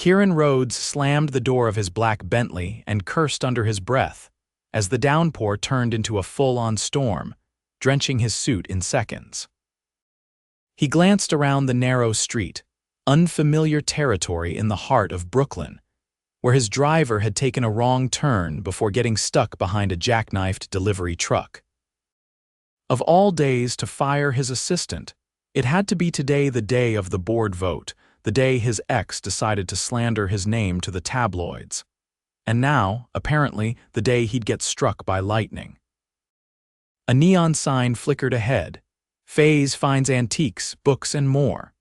Kieran Rhodes slammed the door of his black Bentley and cursed under his breath as the downpour turned into a full-on storm, drenching his suit in seconds. He glanced around the narrow street, unfamiliar territory in the heart of Brooklyn, where his driver had taken a wrong turn before getting stuck behind a jackknifed delivery truck. Of all days to fire his assistant, it had to be today, the day of the board vote, the day his ex decided to slander his name to the tabloids. And now, apparently, the day he'd get struck by lightning. A neon sign flickered ahead. Faye's finds antiques, books, and more.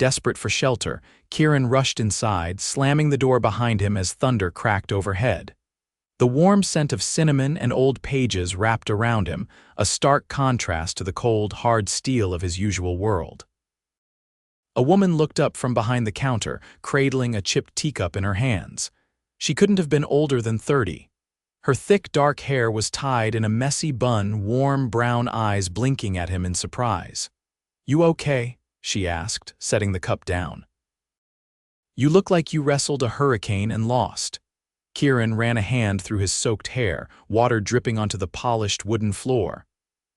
Desperate for shelter, Kieran rushed inside, slamming the door behind him as thunder cracked overhead. The warm scent of cinnamon and old pages wrapped around him, a stark contrast to the cold, hard steel of his usual world. A woman looked up from behind the counter, cradling a chipped teacup in her hands. She couldn't have been older than 30. Her thick, dark hair was tied in a messy bun, warm brown eyes blinking at him in surprise. "You okay?" she asked, setting the cup down. "You look like you wrestled a hurricane and lost." Kieran ran a hand through his soaked hair, water dripping onto the polished wooden floor.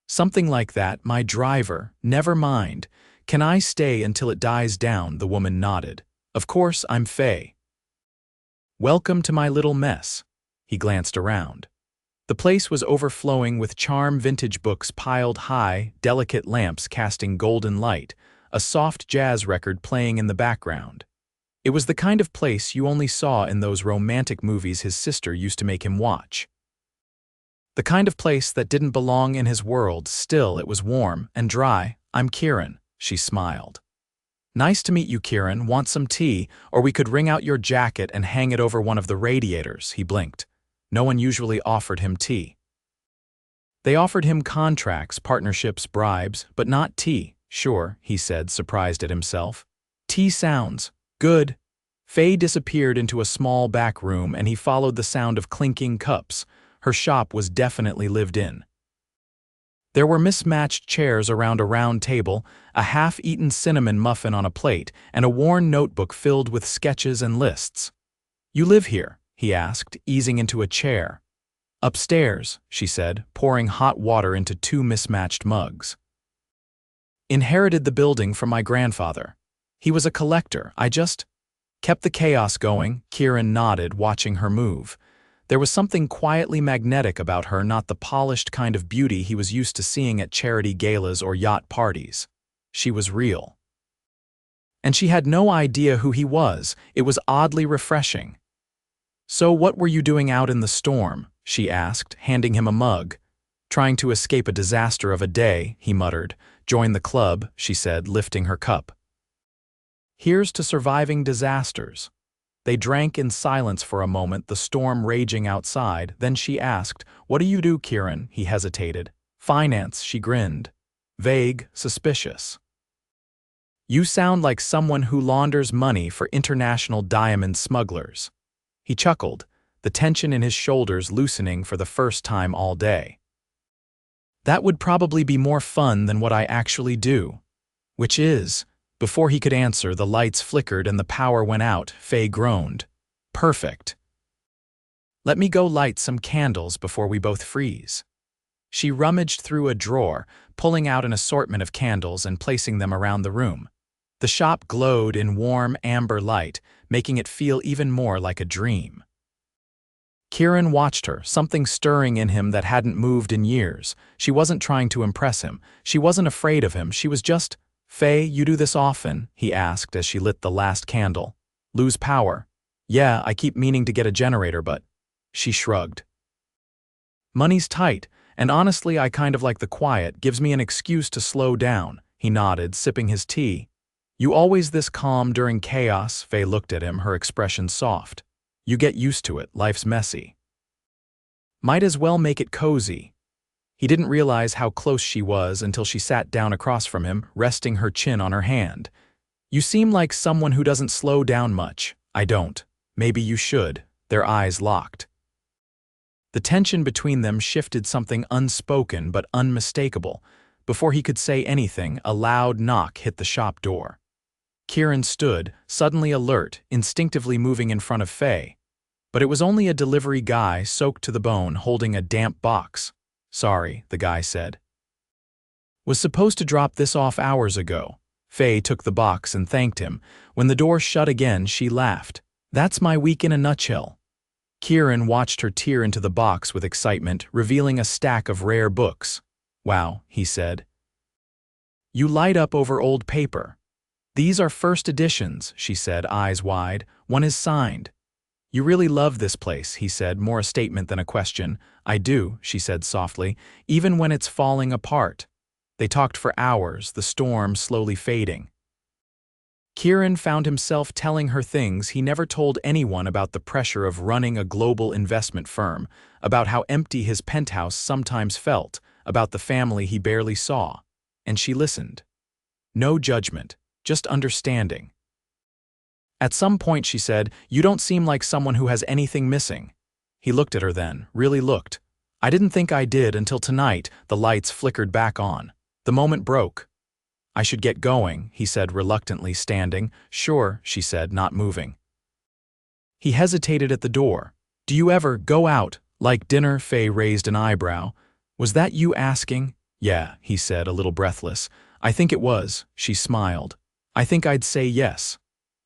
"Something like that, my driver. Never mind. Can I stay until it dies down?" the woman nodded. "Of course, I'm Faye." "Welcome to my little mess." He glanced around. The place was overflowing with charm vintage books piled high, delicate lamps casting golden light, a soft jazz record playing in the background. It was the kind of place you only saw in those romantic movies his sister used to make him watch. The kind of place that didn't belong in his world. Still, it was warm and dry. "I'm Kieran," she smiled. "Nice to meet you, Kieran. Want some tea? Or we could wring out your jacket and hang it over one of the radiators." He blinked. No one usually offered him tea. They offered him contracts, partnerships, bribes, but not tea. "Sure," he said, surprised at himself. "Tea sounds good." Faye disappeared into a small back room and he followed the sound of clinking cups. Her shop was definitely lived in. There were mismatched chairs around a round table, a half-eaten cinnamon muffin on a plate, and a worn notebook filled with sketches and lists. "You live here?" he asked, easing into a chair. "Upstairs," she said, pouring hot water into 2 mismatched mugs. "Inherited the building from my grandfather. He was a collector. I just kept the chaos going." Kieran nodded, watching her move. There was something quietly magnetic about her, not the polished kind of beauty he was used to seeing at charity galas or yacht parties. She was real. And she had no idea who he was. It was oddly refreshing. "So what were you doing out in the storm?" she asked, handing him a mug. "Trying to escape a disaster of a day," he muttered. "Join the club," she said, lifting her cup. "Here's to surviving disasters." They drank in silence for a moment, the storm raging outside. Then she asked, "What do you do, Kieran?" He hesitated. "Finance," she grinned. Vague, suspicious. "You sound like someone who launders money for international diamond smugglers." He chuckled, the tension in his shoulders loosening for the first time all day. "That would probably be more fun than what I actually do." "Which is?" Before he could answer, the lights flickered and the power went out. Faye groaned. "Perfect. Let me go light some candles before we both freeze." She rummaged through a drawer, pulling out an assortment of candles and placing them around the room. The shop glowed in warm amber light, making it feel even more like a dream. Kieran watched her, something stirring in him that hadn't moved in years. She wasn't trying to impress him. She wasn't afraid of him. She was just, "Faye, you do this often?" he asked as she lit the last candle. "Lose power?" "Yeah, I keep meaning to get a generator, but..." She shrugged. "Money's tight, and honestly I kind of like the quiet. Gives me an excuse to slow down." He nodded, sipping his tea. "You always this calm during chaos?" Faye looked at him, her expression soft. "You get used to it. Life's messy." "Might as well make it cozy." He didn't realize how close she was until she sat down across from him, resting her chin on her hand. "You seem like someone who doesn't slow down much." "I don't. Maybe you should." Their eyes locked. The tension between them shifted, something unspoken but unmistakable. Before he could say anything, a loud knock hit the shop door. Kieran stood, suddenly alert, instinctively moving in front of Faye. But it was only a delivery guy soaked to the bone holding a damp box. "Sorry," the guy said. "Was supposed to drop this off hours ago." Faye took the box and thanked him. When the door shut again, she laughed. "That's my week in a nutshell." Kieran watched her tear into the box with excitement, revealing a stack of rare books. "Wow," he said. "You light up over old paper." "These are first editions," she said, eyes wide. "One is signed." "You really love this place," he said, more a statement than a question. "I do," she said softly, "even when it's falling apart." They talked for hours, the storm slowly fading. Kieran found himself telling her things he never told anyone about the pressure of running a global investment firm, about how empty his penthouse sometimes felt, about the family he barely saw. And she listened. No judgment, just understanding. At some point she said, "You don't seem like someone who has anything missing." He looked at her then, really looked. "I didn't think I did until tonight." The lights flickered back on. The moment broke. "I should get going," he said reluctantly, standing. "Sure," she said, not moving. He hesitated at the door. "Do you ever go out, like dinner?" Faye raised an eyebrow. "Was that you asking?" "Yeah," he said, a little breathless. "I think it was," she smiled. "I think I'd say yes."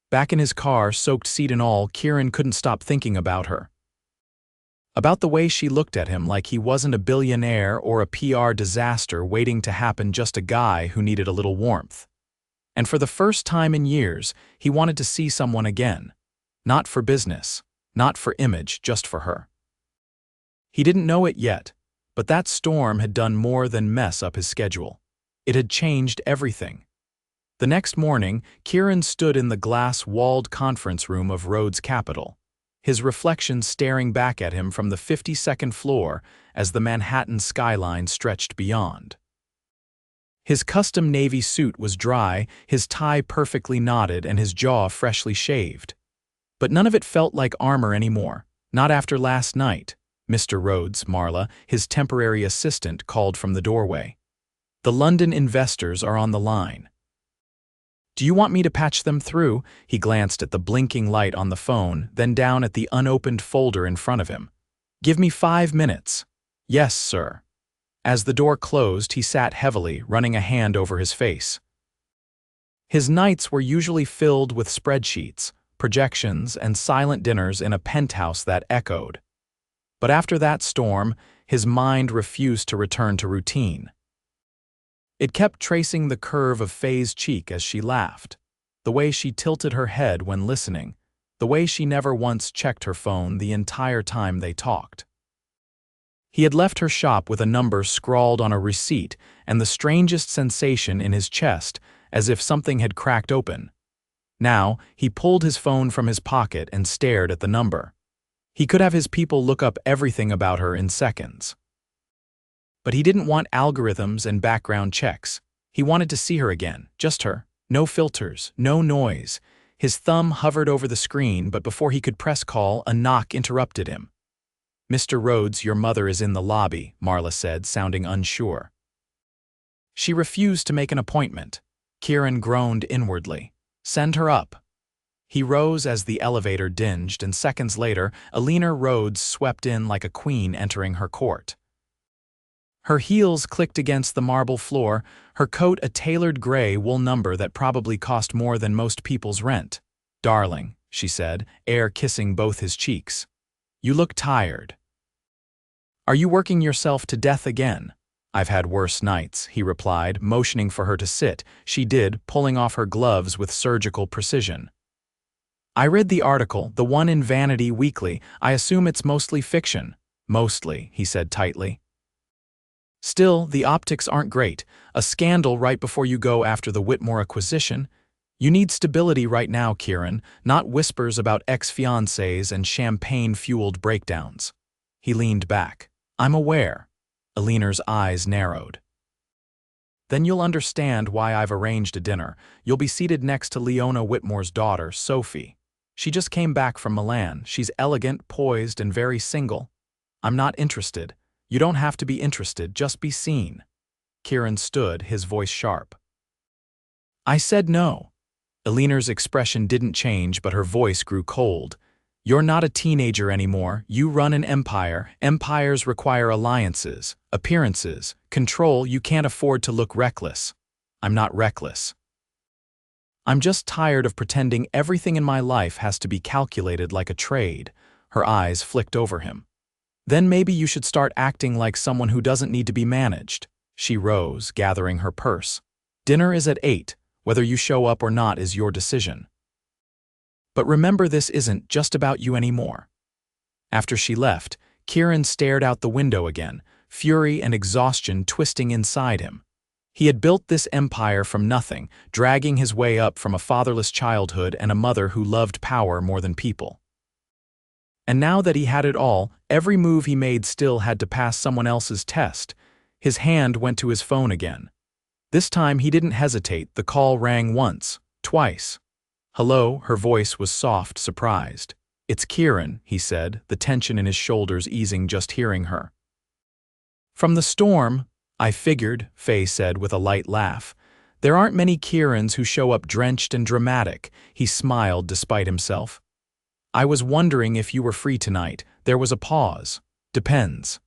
Back in his car, soaked seat and all, Kieran couldn't stop thinking about her. About the way she looked at him like he wasn't a billionaire or a PR disaster waiting to happen, just a guy who needed a little warmth. And for the first time in years, he wanted to see someone again. Not for business, not for image, just for her. He didn't know it yet, but that storm had done more than mess up his schedule. It had changed everything. The next morning, Kieran stood in the glass-walled conference room of Rhodes Capital, his reflection staring back at him from the 52nd floor as the Manhattan skyline stretched beyond. His custom navy suit was dry, his tie perfectly knotted, and his jaw freshly shaved. But none of it felt like armor anymore, not after last night. "Mr. Rhodes," Marla, his temporary assistant, called from the doorway. "The London investors are on the line." "Do you want me to patch them through?" He glanced at the blinking light on the phone, then down at the unopened folder in front of him. "Give me 5 minutes." "Yes, sir." As the door closed, he sat heavily, running a hand over his face. His nights were usually filled with spreadsheets, projections, and silent dinners in a penthouse that echoed. But after that storm, his mind refused to return to routine. It kept tracing the curve of Faye's cheek as she laughed, the way she tilted her head when listening, the way she never once checked her phone the entire time they talked. He had left her shop with a number scrawled on a receipt and the strangest sensation in his chest, as if something had cracked open. Now, he pulled his phone from his pocket and stared at the number. He could have his people look up everything about her in seconds. But he didn't want algorithms and background checks. He wanted to see her again, just her. No filters, no noise. His thumb hovered over the screen, but before he could press call, a knock interrupted him. "Mr. Rhodes, your mother is in the lobby," Marla said, sounding unsure. She refused to make an appointment. Kieran groaned inwardly. "Send her up." He rose as the elevator dinged, and seconds later, Billionaire Rhodes swept in like a queen entering her court. Her heels clicked against the marble floor, her coat a tailored gray wool number that probably cost more than most people's rent. "Darling," she said, air kissing both his cheeks. "You look tired." "Are you working yourself to death again?" "I've had worse nights," he replied, motioning for her to sit. She did, pulling off her gloves with surgical precision. "I read the article, the one in Vanity Weekly. I assume it's mostly fiction." "Mostly," he said tightly. "Still, the optics aren't great. A scandal right before you go after the Whitmore acquisition. You need stability right now, Kieran, not whispers about ex-fiancés and champagne-fueled breakdowns." He leaned back. "I'm aware." Billionaire's eyes narrowed. "Then you'll understand why I've arranged a dinner. You'll be seated next to Leona Whitmore's daughter, Sophie. She just came back from Milan. She's elegant, poised, and very single. I'm not interested. You don't have to be interested, just be seen." Kieran stood, his voice sharp. "I said no." Eleanor's expression didn't change, but her voice grew cold. You're not a teenager anymore. You run an empire. Empires require alliances, appearances, control. You can't afford to look reckless. I'm not reckless. I'm just tired of pretending everything in my life has to be calculated like a trade. Her eyes flicked over him. Then maybe you should start acting like someone who doesn't need to be managed. She rose, gathering her purse. Dinner is at 8. Whether you show up or not is your decision. But remember, this isn't just about you anymore. After she left, Kieran stared out the window again, fury and exhaustion twisting inside him. He had built this empire from nothing, dragging his way up from a fatherless childhood and a mother who loved power more than people. And now that he had it all, every move he made still had to pass someone else's test. His hand went to his phone again. This time he didn't hesitate. The call rang once, twice. Hello, her voice was soft, surprised. It's Kieran, he said, the tension in his shoulders easing just hearing her. From the storm, I figured, Faye said with a light laugh. There aren't many Kierans who show up drenched and dramatic. He smiled despite himself. I was wondering if you were free tonight. There was a pause. Depends.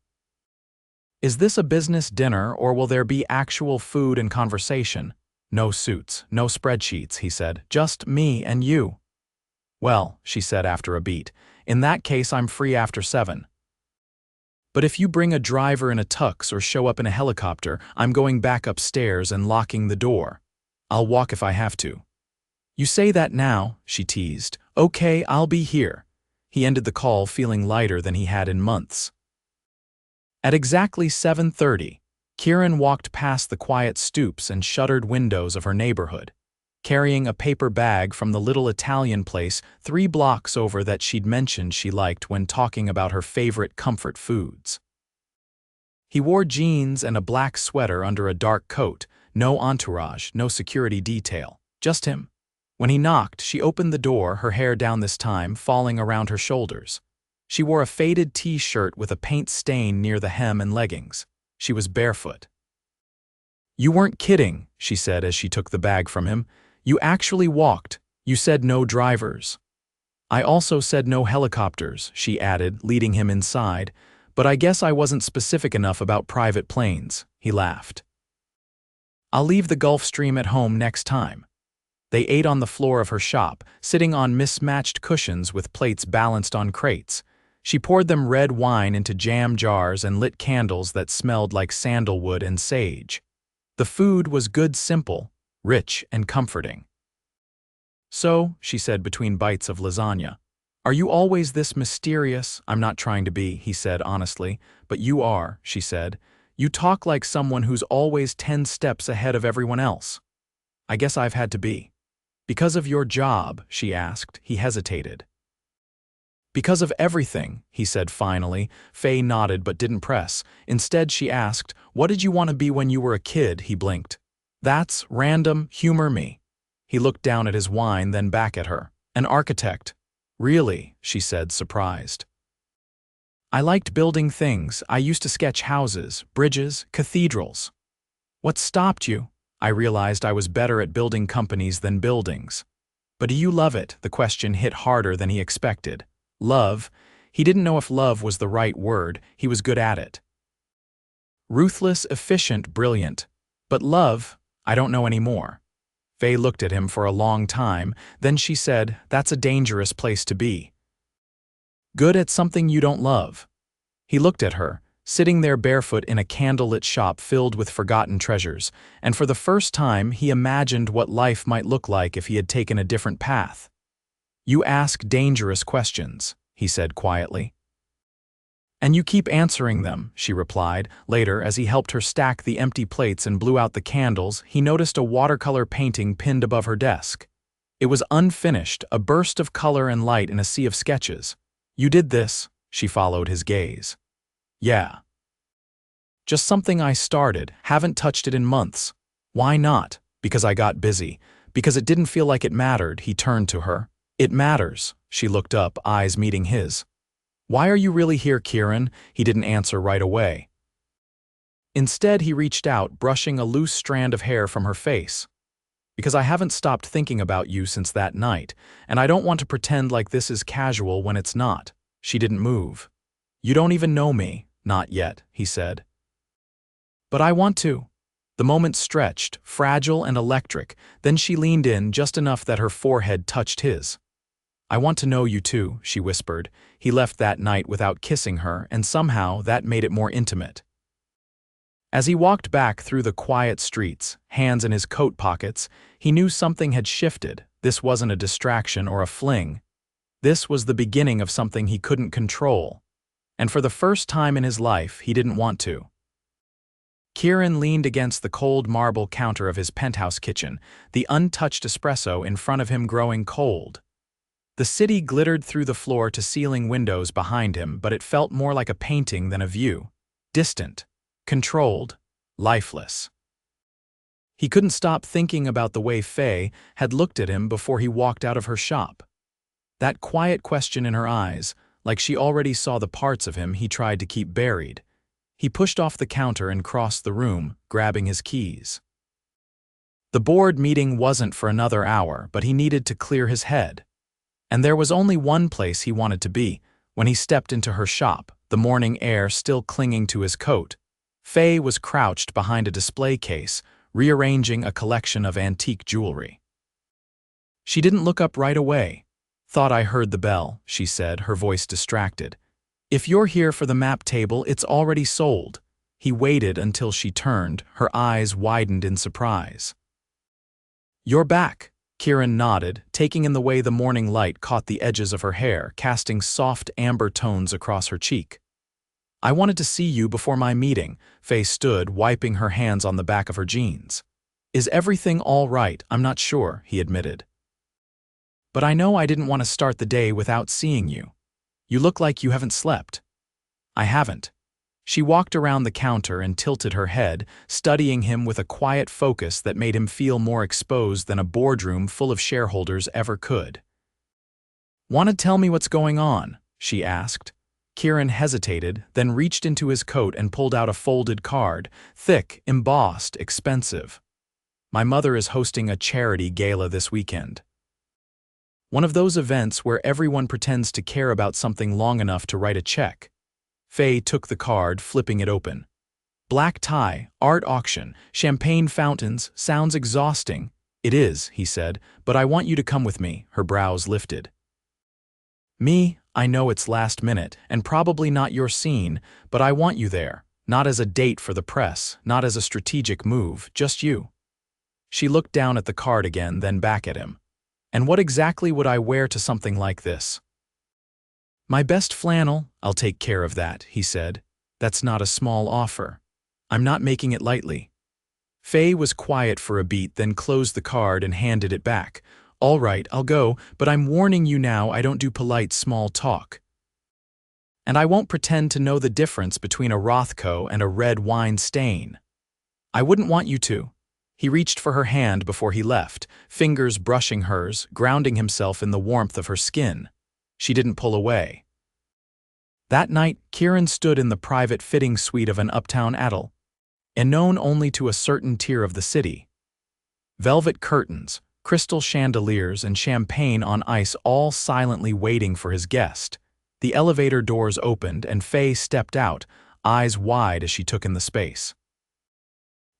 Is this a business dinner or will there be actual food and conversation? No suits, no spreadsheets, he said. Just me and you. Well, she said after a beat, in that case I'm free after 7. But if you bring a driver in a tux or show up in a helicopter, I'm going back upstairs and locking the door. I'll walk if I have to. You say that now, she teased. Okay, I'll be here. He ended the call feeling lighter than he had in months. At exactly 7:30, Kieran walked past the quiet stoops and shuttered windows of her neighborhood, carrying a paper bag from the little Italian place 3 blocks over that she'd mentioned she liked when talking about her favorite comfort foods. He wore jeans and a black sweater under a dark coat, no entourage, no security detail, just him. When he knocked, she opened the door, her hair down this time, falling around her shoulders. She wore a faded t-shirt with a paint stain near the hem and leggings. She was barefoot. You weren't kidding, she said as she took the bag from him. You actually walked. You said no drivers. I also said no helicopters, she added, leading him inside, but I guess I wasn't specific enough about private planes, he laughed. I'll leave the Gulf Stream at home next time. They ate on the floor of her shop, sitting on mismatched cushions with plates balanced on crates. She poured them red wine into jam jars and lit candles that smelled like sandalwood and sage. The food was good, simple, rich and comforting. So, she said between bites of lasagna, are you always this mysterious? I'm not trying to be, he said honestly, but you are, she said. You talk like someone who's always 10 steps ahead of everyone else. I guess I've had to be. Because of your job, she asked. He hesitated. Because of everything, he said finally. Faye nodded but didn't press. Instead, she asked, what did you want to be when you were a kid? He blinked. That's random, humor me. He looked down at his wine, then back at her. An architect. Really, she said, surprised. I liked building things. I used to sketch houses, bridges, cathedrals. What stopped you? I realized I was better at building companies than buildings. But do you love it? The question hit harder than he expected. Love? He didn't know if love was the right word. He was good at it. Ruthless, efficient, brilliant. But love? I don't know anymore. Faye looked at him for a long time, then she said, that's a dangerous place to be. Good at something you don't love. He looked at her, sitting there barefoot in a candlelit shop filled with forgotten treasures, and for the first time he imagined what life might look like if he had taken a different path. You ask dangerous questions, he said quietly. And you keep answering them, she replied. Later, as he helped her stack the empty plates and blew out the candles, he noticed a watercolor painting pinned above her desk. It was unfinished, a burst of color and light in a sea of sketches. You did this, she followed his gaze. Yeah. Just something I started, haven't touched it in months. Why not? Because I got busy. Because it didn't feel like it mattered, he turned to her. It matters, she looked up, eyes meeting his. Why are you really here, Kieran? He didn't answer right away. Instead, he reached out, brushing a loose strand of hair from her face. Because I haven't stopped thinking about you since that night, and I don't want to pretend like this is casual when it's not. She didn't move. You don't even know me. Not yet, he said. But I want to. The moment stretched, fragile and electric, then she leaned in just enough that her forehead touched his. I want to know you too, she whispered. He left that night without kissing her, and somehow that made it more intimate. As he walked back through the quiet streets, hands in his coat pockets, he knew something had shifted. This wasn't a distraction or a fling. This was the beginning of something he couldn't control. And for the first time in his life, he didn't want to. Kieran leaned against the cold marble counter of his penthouse kitchen, the untouched espresso in front of him growing cold. The city glittered through the floor-to-ceiling windows behind him, but it felt more like a painting than a view. Distant, controlled, lifeless. He couldn't stop thinking about the way Faye had looked at him before he walked out of her shop. That quiet question in her eyes, like she already saw the parts of him he tried to keep buried. He pushed off the counter and crossed the room, grabbing his keys. The board meeting wasn't for another hour, but he needed to clear his head. And there was only one place he wanted to be, when he stepped into her shop, the morning air still clinging to his coat. Faye was crouched behind a display case, rearranging a collection of antique jewelry. She didn't look up right away. Thought I heard the bell, she said, her voice distracted. If you're here for the map table, it's already sold. He waited until she turned, her eyes widened in surprise. You're back. Kieran nodded, taking in the way the morning light caught the edges of her hair, casting soft amber tones across her cheek. I wanted to see you before my meeting. Faye stood, wiping her hands on the back of her jeans. Is everything all right? I'm not sure, he admitted. But I know I didn't want to start the day without seeing you. You look like you haven't slept. I haven't. She walked around the counter and tilted her head, studying him with a quiet focus that made him feel more exposed than a boardroom full of shareholders ever could. Want to tell me what's going on? She asked. Kieran hesitated, then reached into his coat and pulled out a folded card, thick, embossed, expensive. My mother is hosting a charity gala this weekend. One of those events where everyone pretends to care about something long enough to write a check. Faye took the card, flipping it open. Black tie, art auction, champagne fountains, sounds exhausting. It is, he said, but I want you to come with me, her brows lifted. Me, I know it's last minute, and probably not your scene, but I want you there, not as a date for the press, not as a strategic move, just you. She looked down at the card again, then back at him. And what exactly would I wear to something like this? My best flannel, I'll take care of that, he said. That's not a small offer. I'm not making it lightly. Faye was quiet for a beat, then closed the card and handed it back. All right, I'll go, but I'm warning you now I don't do polite small talk. And I won't pretend to know the difference between a Rothko and a red wine stain. I wouldn't want you to. He reached for her hand before he left, fingers brushing hers, grounding himself in the warmth of her skin. She didn't pull away. That night, Kieran stood in the private fitting suite of an uptown atoll, and known only to a certain tier of the city. Velvet curtains, crystal chandeliers, and champagne on ice, all silently waiting for his guest. The elevator doors opened and Faye stepped out, eyes wide as she took in the space.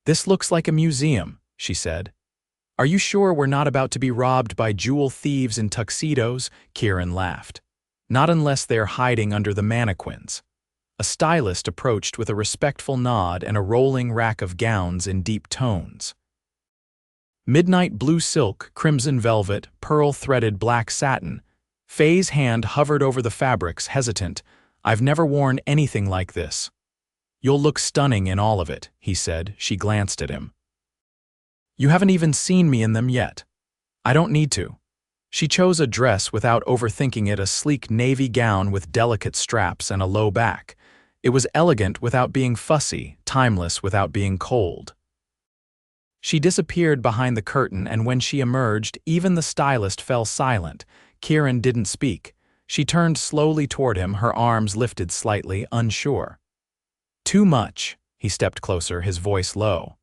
This looks like a museum, she said. Are you sure we're not about to be robbed by jewel thieves in tuxedos? Kieran laughed. Not unless they're hiding under the mannequins. A stylist approached with a respectful nod and a rolling rack of gowns in deep tones. Midnight blue silk, crimson velvet, pearl-threaded black satin. Faye's hand hovered over the fabrics, hesitant. I've never worn anything like this. You'll look stunning in all of it, he said. She glanced at him. You haven't even seen me in them yet. I don't need to. She chose a dress without overthinking it, a sleek navy gown with delicate straps and a low back. It was elegant without being fussy, timeless without being cold. She disappeared behind the curtain, and when she emerged, even the stylist fell silent. Kieran didn't speak. She turned slowly toward him, her arms lifted slightly, unsure. Too much. He stepped closer, his voice low.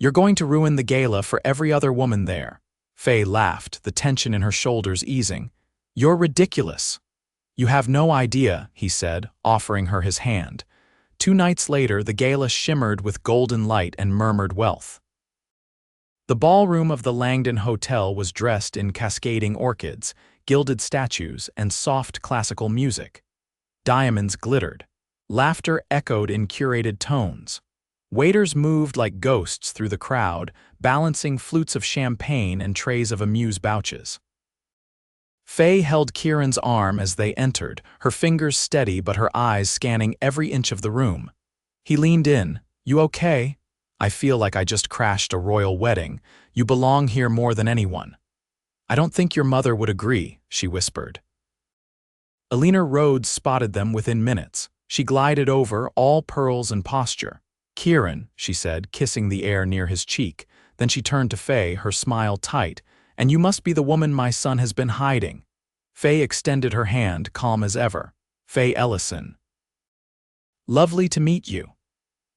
You're going to ruin the gala for every other woman there. Faye laughed, the tension in her shoulders easing. You're ridiculous. You have no idea, he said, offering her his hand. 2 nights later, the gala shimmered with golden light and murmured wealth. The ballroom of the Langdon Hotel was dressed in cascading orchids, gilded statues, and soft classical music. Diamonds glittered. Laughter echoed in curated tones. Waiters moved like ghosts through the crowd, balancing flutes of champagne and trays of amuse-bouches. Faye held Kieran's arm as they entered, her fingers steady but her eyes scanning every inch of the room. He leaned in. You okay? I feel like I just crashed a royal wedding. You belong here more than anyone. I don't think your mother would agree, she whispered. Kieran Rhodes spotted them within minutes. She glided over, all pearls and posture. Kieran, she said, kissing the air near his cheek. Then she turned to Faye, her smile tight. And you must be the woman my son has been hiding. Faye extended her hand, calm as ever. Faye Ellison. Lovely to meet you.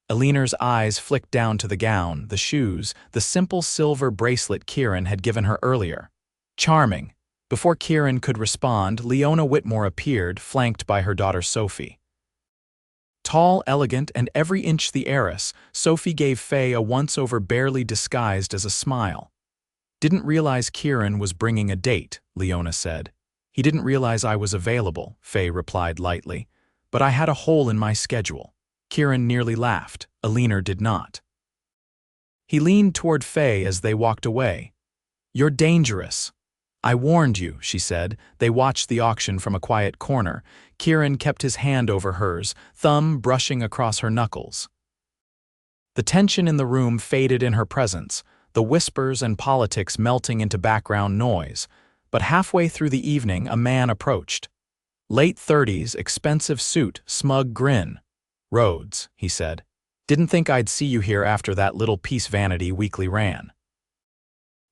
Kieran's eyes flicked down to the gown, the shoes, the simple silver bracelet Kieran had given her earlier. Charming. Before Kieran could respond, Leona Whitmore appeared, flanked by her daughter Sophie. Tall, elegant, and every inch the heiress, Sophie gave Faye a once-over barely disguised as a smile. Didn't realize Kieran was bringing a date, Leona said. He didn't realize I was available, Faye replied lightly. But I had a hole in my schedule. Kieran nearly laughed. Kieran did not. He leaned toward Faye as they walked away. You're dangerous. I warned you, she said. They watched the auction from a quiet corner. Kieran kept his hand over hers, thumb brushing across her knuckles. The tension in the room faded in her presence, the whispers and politics melting into background noise. But halfway through the evening, a man approached. Late 30s, expensive suit, smug grin. Rhodes, he said. Didn't think I'd see you here after that little piece Vanity Weekly ran.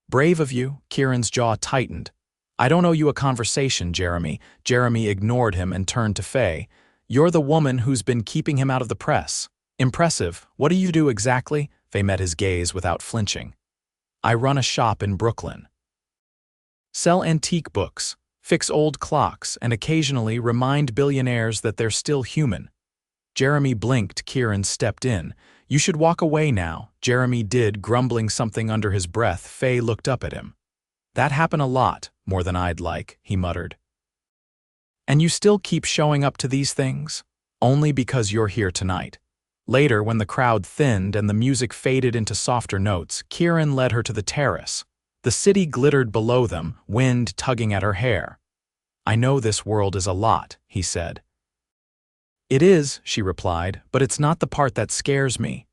Brave of you, Kieran's jaw tightened. I don't owe you a conversation, Jeremy. Jeremy ignored him and turned to Faye. You're the woman who's been keeping him out of the press. Impressive. What do you do exactly? Faye met his gaze without flinching. I run a shop in Brooklyn. Sell antique books, fix old clocks, and occasionally remind billionaires that they're still human. Jeremy blinked. Kieran stepped in. You should walk away now. Jeremy did, grumbling something under his breath. Faye looked up at him. That happened a lot, more than I'd like, he muttered. And you still keep showing up to these things? Only because you're here tonight. Later, when the crowd thinned and the music faded into softer notes, Kieran led her to the terrace. The city glittered below them, wind tugging at her hair. I know this world is a lot, he said. It is, she replied, but it's not the part that scares me.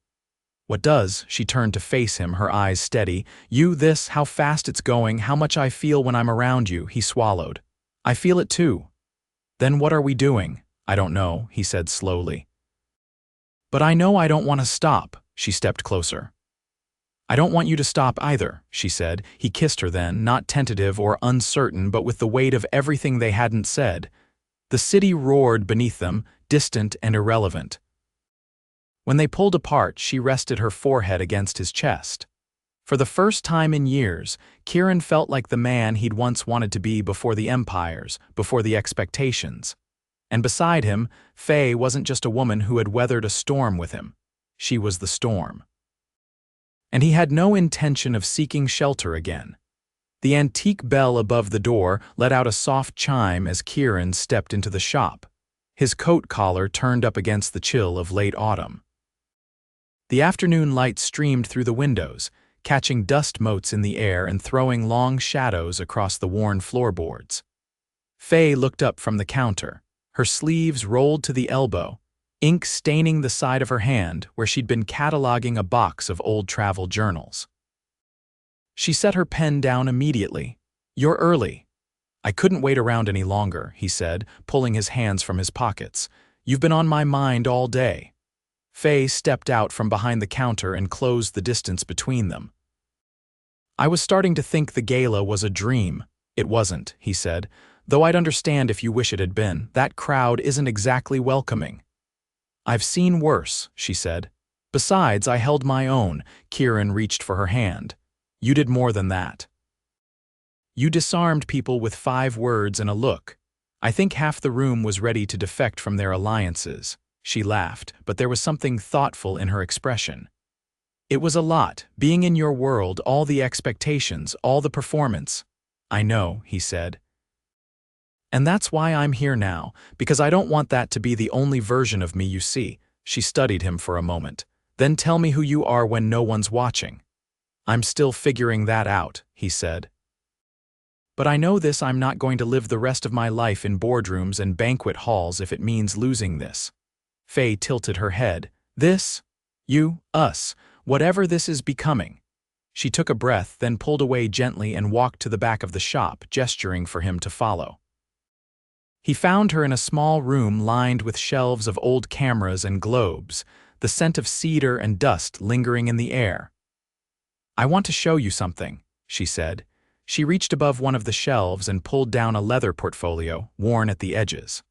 What does? She turned to face him, her eyes steady. You, this, how fast it's going, how much I feel when I'm around you, he swallowed. I feel it too. Then what are we doing? I don't know, he said slowly. But I know I don't want to stop, she stepped closer. I don't want you to stop either, she said. He kissed her then, not tentative or uncertain, but with the weight of everything they hadn't said. The city roared beneath them, distant and irrelevant. When they pulled apart, she rested her forehead against his chest. For the first time in years, Kieran felt like the man he'd once wanted to be before the empires, before the expectations. And beside him, Faye wasn't just a woman who had weathered a storm with him. She was the storm. And he had no intention of seeking shelter again. The antique bell above the door let out a soft chime as Kieran stepped into the shop. His coat collar turned up against the chill of late autumn. The afternoon light streamed through the windows, catching dust motes in the air and throwing long shadows across the worn floorboards. Faye looked up from the counter, her sleeves rolled to the elbow, ink staining the side of her hand where she'd been cataloging a box of old travel journals. She set her pen down immediately. You're early. I couldn't wait around any longer, he said, pulling his hands from his pockets. You've been on my mind all day. Faye stepped out from behind the counter and closed the distance between them. I was starting to think the gala was a dream. It wasn't, he said, though I'd understand if you wish it had been. That crowd isn't exactly welcoming. I've seen worse, she said. Besides, I held my own. Kieran reached for her hand. You did more than that. You disarmed people with 5 words and a look. I think half the room was ready to defect from their alliances. She laughed, but there was something thoughtful in her expression. It was a lot, being in your world, all the expectations, all the performance. I know, he said. And that's why I'm here now, because I don't want that to be the only version of me you see. She studied him for a moment. Then tell me who you are when no one's watching. I'm still figuring that out, he said. But I know this: I'm not going to live the rest of my life in boardrooms and banquet halls if it means losing this. Faye tilted her head. This? You, us, whatever this is becoming. She took a breath, then pulled away gently and walked to the back of the shop, gesturing for him to follow. He found her in a small room lined with shelves of old cameras and globes, the scent of cedar and dust lingering in the air. I want to show you something, she said. She reached above one of the shelves and pulled down a leather portfolio, worn at the edges.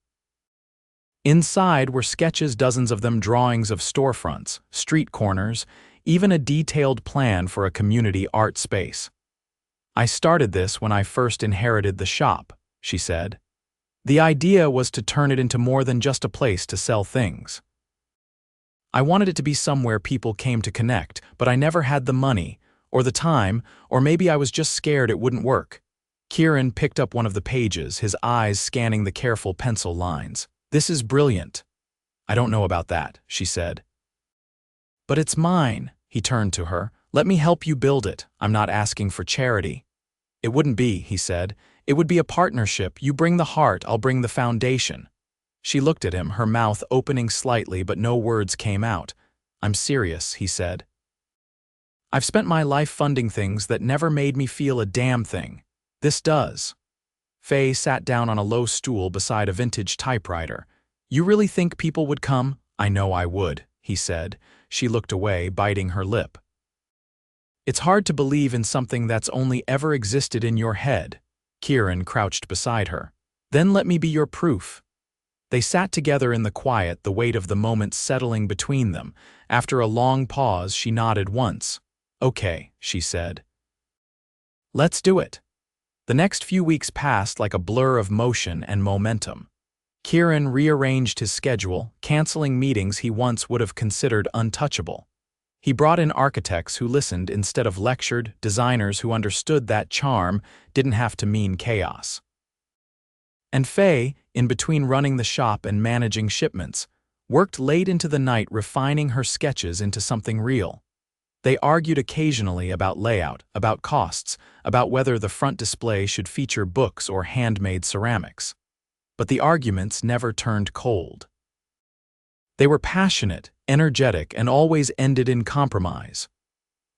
Inside were sketches, dozens of them, drawings of storefronts, street corners, even a detailed plan for a community art space. I started this when I first inherited the shop, she said. The idea was to turn it into more than just a place to sell things. I wanted it to be somewhere people came to connect, but I never had the money, or the time, or maybe I was just scared it wouldn't work. Kieran picked up one of the pages, his eyes scanning the careful pencil lines. This is brilliant. I don't know about that, she said. But it's mine, he turned to her. Let me help you build it. I'm not asking for charity. It wouldn't be, he said. It would be a partnership. You bring the heart, I'll bring the foundation. She looked at him, her mouth opening slightly, but no words came out. I'm serious, he said. I've spent my life funding things that never made me feel a damn thing. This does. Faye sat down on a low stool beside a vintage typewriter. You really think people would come? I know I would, he said. She looked away, biting her lip. It's hard to believe in something that's only ever existed in your head. Kieran crouched beside her. Then let me be your proof. They sat together in the quiet, the weight of the moment settling between them. After a long pause, she nodded once. Okay, she said. Let's do it. The next few weeks passed like a blur of motion and momentum. Kieran rearranged his schedule, canceling meetings he once would have considered untouchable. He brought in architects who listened instead of lectured, designers who understood that charm didn't have to mean chaos. And Faye, in between running the shop and managing shipments, worked late into the night refining her sketches into something real. They argued occasionally about layout, about costs, about whether the front display should feature books or handmade ceramics. But the arguments never turned cold. They were passionate, energetic, and always ended in compromise.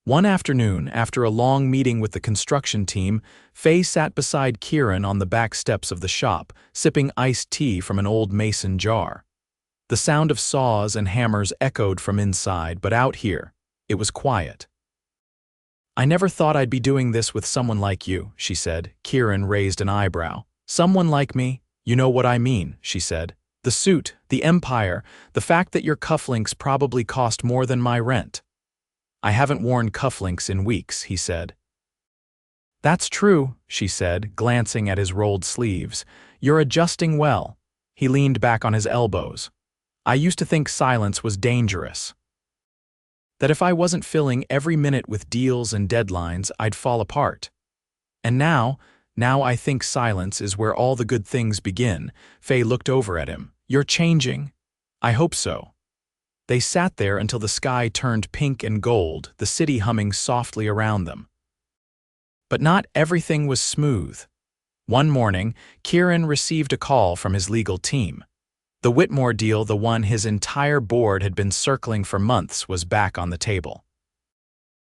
One afternoon, after a long meeting with the construction team, Faye sat beside Kieran on the back steps of the shop, sipping iced tea from an old mason jar. The sound of saws and hammers echoed from inside, but out here, it was quiet. I never thought I'd be doing this with someone like you, she said. Kieran raised an eyebrow. Someone like me? You know what I mean, she said. The suit, the empire, the fact that your cufflinks probably cost more than my rent. I haven't worn cufflinks in weeks, he said. That's true, she said, glancing at his rolled sleeves. You're adjusting well. He leaned back on his elbows. I used to think silence was dangerous. That if I wasn't filling every minute with deals and deadlines, I'd fall apart. And now I think silence is where all the good things begin. Faye looked over at him. You're changing. I hope so. They sat there until the sky turned pink and gold, the city humming softly around them. But not everything was smooth. One morning, Kieran received a call from his legal team. The Whitmore deal, the one his entire board had been circling for months, was back on the table.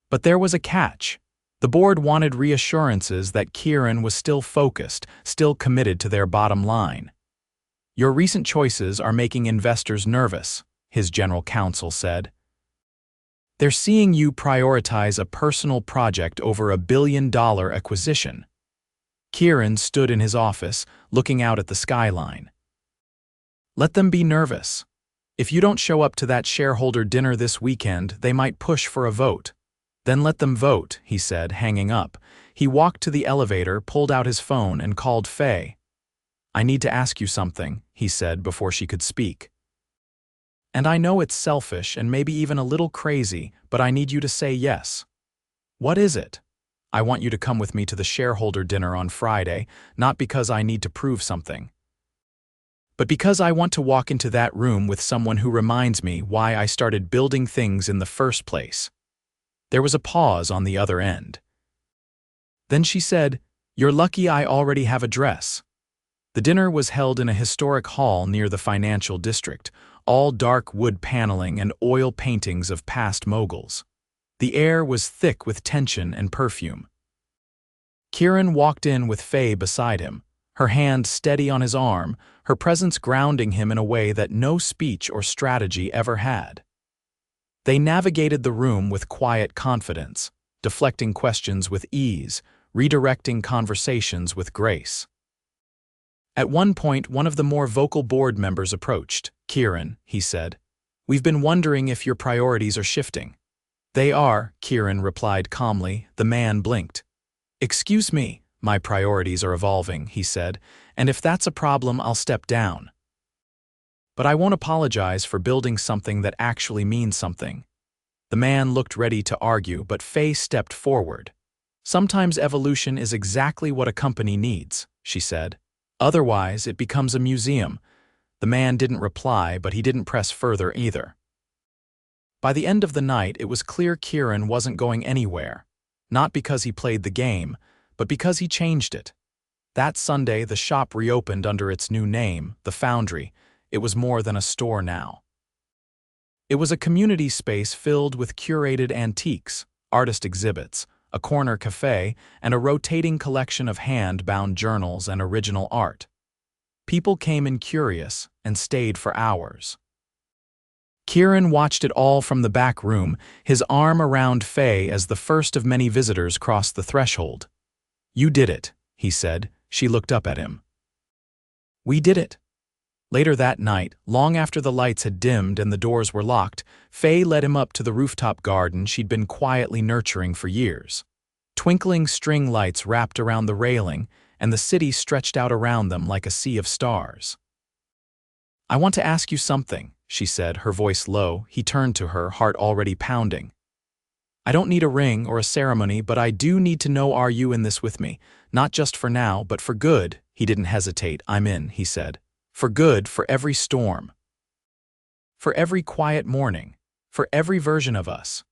But there was a catch. The board wanted reassurances that Kieran was still focused, still committed to their bottom line. Your recent choices are making investors nervous, his general counsel said. They're seeing you prioritize a personal project over a billion-dollar acquisition. Kieran stood in his office, looking out at the skyline. Let them be nervous. If you don't show up to that shareholder dinner this weekend, they might push for a vote. Then let them vote, he said, hanging up. He walked to the elevator, pulled out his phone, and called Faye. I need to ask you something, he said before she could speak. And I know it's selfish and maybe even a little crazy, but I need you to say yes. What is it? I want you to come with me to the shareholder dinner on Friday, not because I need to prove something, but because I want to walk into that room with someone who reminds me why I started building things in the first place. There was a pause on the other end. Then she said, "You're lucky I already have a dress." The dinner was held in a historic hall near the financial district, all dark wood paneling and oil paintings of past moguls. The air was thick with tension and perfume. Kieran walked in with Faye beside him, her hand steady on his arm, her presence grounding him in a way that no speech or strategy ever had. They navigated the room with quiet confidence, deflecting questions with ease, redirecting conversations with grace. At one point, one of the more vocal board members approached. "Kieran," he said, "we've been wondering if your priorities are shifting." "They are," Kieran replied calmly. The man blinked. "Excuse me, my priorities are evolving," he said, "and if that's a problem, I'll step down. But I won't apologize for building something that actually means something." The man looked ready to argue, but Faye stepped forward. "Sometimes evolution is exactly what a company needs," she said. "Otherwise, it becomes a museum." The man didn't reply, but he didn't press further either. By the end of the night, it was clear Kieran wasn't going anywhere, not because he played the game, but because he changed it. That Sunday, the shop reopened under its new name, the Foundry. It was more than a store now. It was a community space filled with curated antiques, artist exhibits, a corner cafe, and a rotating collection of hand-bound journals and original art. People came in curious and stayed for hours. Kieran watched it all from the back room, his arm around Faye as the first of many visitors crossed the threshold. "You did it," he said. She looked up at him. "We did it." Later that night, long after the lights had dimmed and the doors were locked, Faye led him up to the rooftop garden she'd been quietly nurturing for years. Twinkling string lights wrapped around the railing, and the city stretched out around them like a sea of stars. "I want to ask you something," she said, her voice low. He turned to her, heart already pounding. "I don't need a ring or a ceremony, but I do need to know, are you in this with me? Not just for now, but for good." He didn't hesitate. "I'm in," he said. "For good, for every storm. For every quiet morning. For every version of us."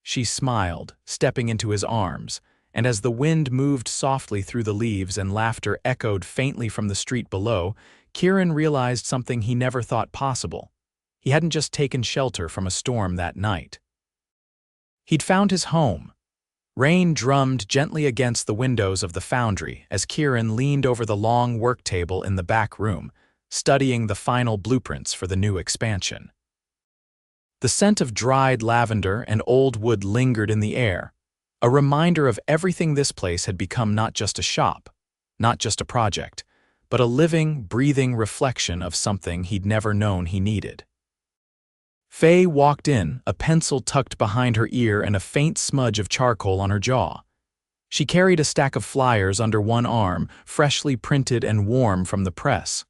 She smiled, stepping into his arms, and as the wind moved softly through the leaves and laughter echoed faintly from the street below, Kieran realized something he never thought possible. He hadn't just taken shelter from a storm that night. He'd found his home. Rain drummed gently against the windows of the Foundry as Kieran leaned over the long work table in the back room, studying the final blueprints for the new expansion. The scent of dried lavender and old wood lingered in the air, a reminder of everything this place had become, not just a shop, not just a project, but a living, breathing reflection of something he'd never known he needed. Faye walked in, a pencil tucked behind her ear and a faint smudge of charcoal on her jaw. She carried a stack of flyers under one arm, freshly printed and warm from the press.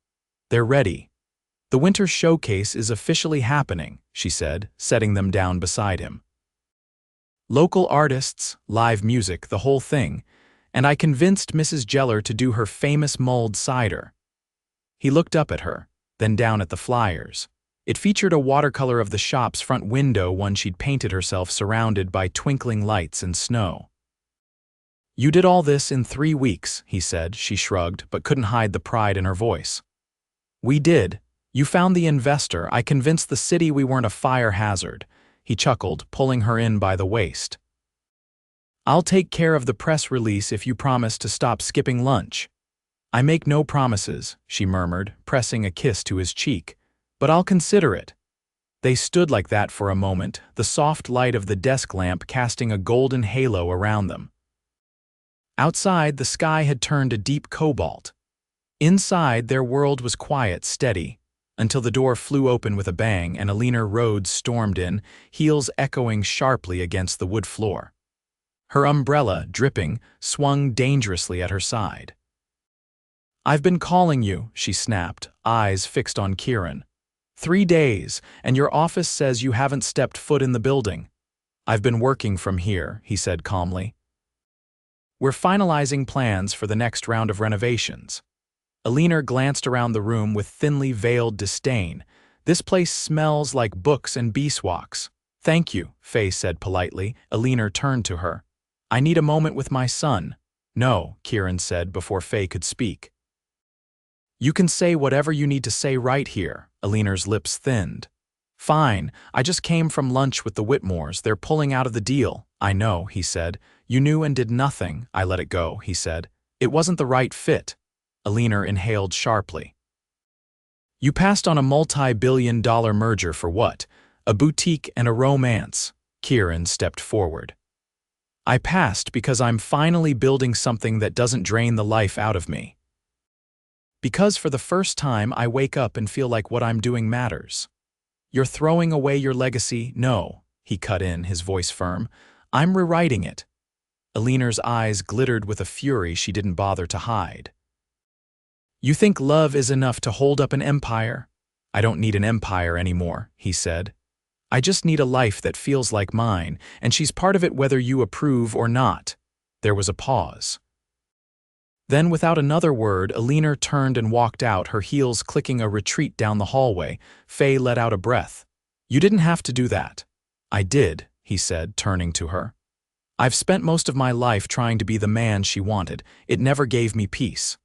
"They're ready. The winter showcase is officially happening," she said, setting them down beside him. "Local artists, live music, the whole thing, and I convinced Mrs. Geller to do her famous mulled cider." He looked up at her, then down at the flyers. It featured a watercolor of the shop's front window, one she'd painted herself, surrounded by twinkling lights and snow. "You did all this in 3 weeks," he said. She shrugged, but couldn't hide the pride in her voice. "We did. You found the investor. I convinced the city we weren't a fire hazard." He chuckled, pulling her in by the waist. "I'll take care of the press release if you promise to stop skipping lunch." "I make no promises," she murmured, pressing a kiss to his cheek. "But I'll consider it." They stood like that for a moment, the soft light of the desk lamp casting a golden halo around them. Outside, the sky had turned a deep cobalt. Inside, their world was quiet, steady, until the door flew open with a bang and Kieran Rhodes stormed in, heels echoing sharply against the wood floor. Her umbrella, dripping, swung dangerously at her side. "I've been calling you," she snapped, eyes fixed on Kieran. "3 days, and your office says you haven't stepped foot in the building." "I've been working from here," he said calmly. "We're finalizing plans for the next round of renovations." Kieran glanced around the room with thinly veiled disdain. "This place smells like books and beeswax." "Thank you," Faye said politely. Kieran turned to her. "I need a moment with my son." "No," Kieran said before Faye could speak. "You can say whatever you need to say right here." Kieran's lips thinned. "Fine, I just came from lunch with the Whitmores. They're pulling out of the deal." "I know," he said. "You knew and did nothing." "I let it go," he said. "It wasn't the right fit." Kieran inhaled sharply. "You passed on a multi-billion-dollar merger for what? A boutique and a romance." Kieran stepped forward. "I passed because I'm finally building something that doesn't drain the life out of me. Because for the first time I wake up and feel like what I'm doing matters." "You're throwing away your legacy?" "No," he cut in, his voice firm. "I'm rewriting it." Kieran's eyes glittered with a fury she didn't bother to hide. "You think love is enough to hold up an empire?" "I don't need an empire anymore," he said. "I just need a life that feels like mine, and she's part of it whether you approve or not." There was a pause. Then, without another word, Kieran turned and walked out, her heels clicking a retreat down the hallway. Faye let out a breath. "You didn't have to do that." "I did," he said, turning to her. "I've spent most of my life trying to be the man she wanted. It never gave me peace.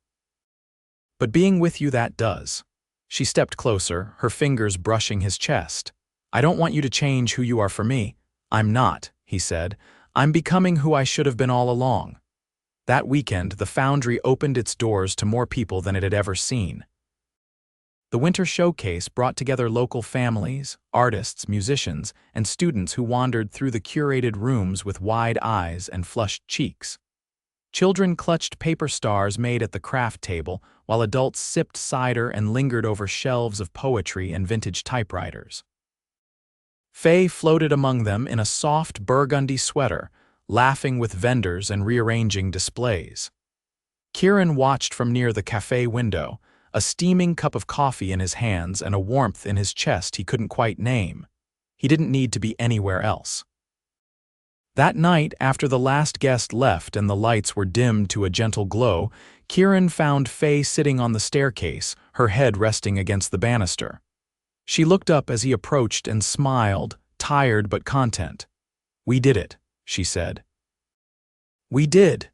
But being with you, that does." She stepped closer, her fingers brushing his chest. "I don't want you to change who you are for me." "I'm not," he said. "I'm becoming who I should have been all along." That weekend, the Foundry opened its doors to more people than it had ever seen. The winter showcase brought together local families, artists, musicians, and students who wandered through the curated rooms with wide eyes and flushed cheeks. Children clutched paper stars made at the craft table, while adults sipped cider and lingered over shelves of poetry and vintage typewriters. Faye floated among them in a soft burgundy sweater, laughing with vendors and rearranging displays. Kieran watched from near the cafe window, a steaming cup of coffee in his hands and a warmth in his chest he couldn't quite name. He didn't need to be anywhere else. That night, after the last guest left and the lights were dimmed to a gentle glow, Kieran found Faye sitting on the staircase, her head resting against the banister. She looked up as he approached and smiled, tired but content. "We did it," she said. "We did."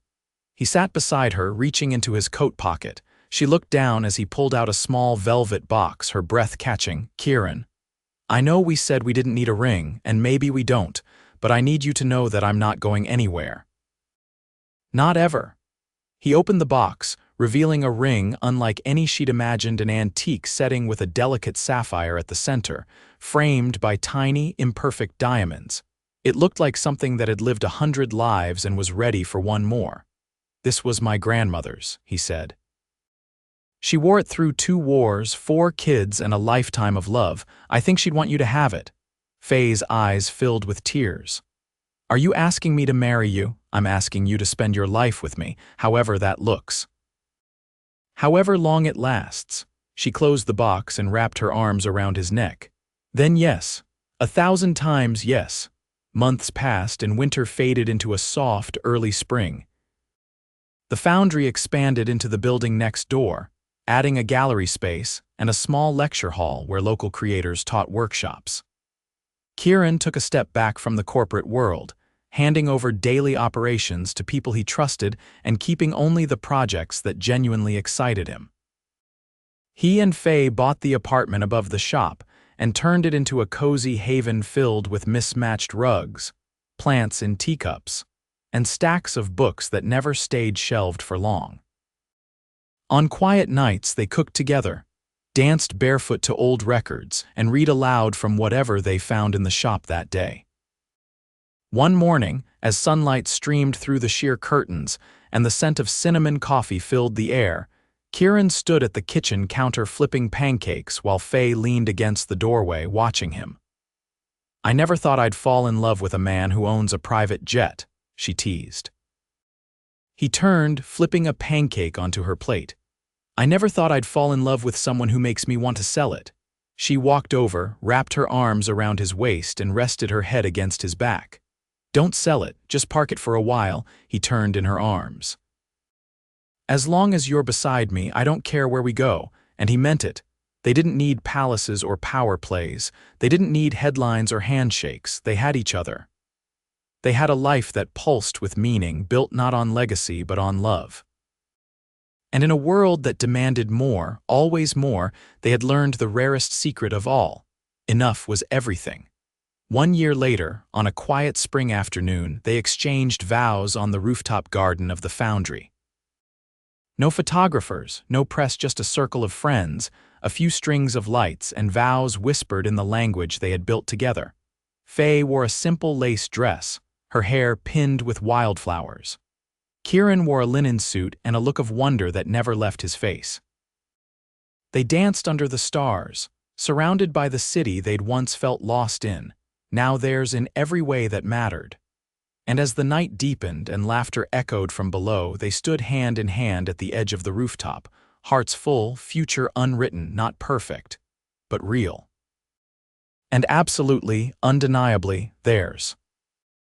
He sat beside her, reaching into his coat pocket. She looked down as he pulled out a small velvet box, her breath catching. "Kieran, I know we said we didn't need a ring, and maybe we don't, but I need you to know that I'm not going anywhere." "Not ever." He opened the box, revealing a ring unlike any she'd imagined, an antique setting with a delicate sapphire at the center, framed by tiny, imperfect diamonds. It looked like something that had lived 100 lives and was ready for one more. "This was my grandmother's," he said. "She wore it through 2 wars, 4 kids, and a lifetime of love. I think she'd want you to have it." Faye's eyes filled with tears. "Are you asking me to marry you?" "I'm asking you to spend your life with me, however that looks. However long it lasts." She closed the box and wrapped her arms around his neck. "Then yes. 1,000 times yes." Months passed and winter faded into a soft, early spring. The Foundry expanded into the building next door, adding a gallery space and a small lecture hall where local creators taught workshops. Kieran took a step back from the corporate world, handing over daily operations to people he trusted and keeping only the projects that genuinely excited him. He and Faye bought the apartment above the shop and turned it into a cozy haven filled with mismatched rugs, plants in teacups, and stacks of books that never stayed shelved for long. On quiet nights they cooked together, danced barefoot to old records, and read aloud from whatever they found in the shop that day. One morning, as sunlight streamed through the sheer curtains and the scent of cinnamon coffee filled the air, Kieran stood at the kitchen counter flipping pancakes while Faye leaned against the doorway watching him. "I never thought I'd fall in love with a man who owns a private jet," she teased. He turned, flipping a pancake onto her plate. "I never thought I'd fall in love with someone who makes me want to sell it." She walked over, wrapped her arms around his waist and rested her head against his back. "Don't sell it, just park it for a while," he turned in her arms. "As long as you're beside me, I don't care where we go," and he meant it. They didn't need palaces or power plays. They didn't need headlines or handshakes. They had each other. They had a life that pulsed with meaning, built not on legacy but on love. And in a world that demanded more, always more, they had learned the rarest secret of all. Enough was everything. 1 year later, on a quiet spring afternoon, they exchanged vows on the rooftop garden of the foundry. No photographers, no press, just a circle of friends, a few strings of lights, and vows whispered in the language they had built together. Faye wore a simple lace dress, her hair pinned with wildflowers. Kieran wore a linen suit and a look of wonder that never left his face. They danced under the stars, surrounded by the city they'd once felt lost in, now theirs in every way that mattered. And as the night deepened and laughter echoed from below, they stood hand in hand at the edge of the rooftop, hearts full, future unwritten, not perfect, but real. And absolutely, undeniably, theirs.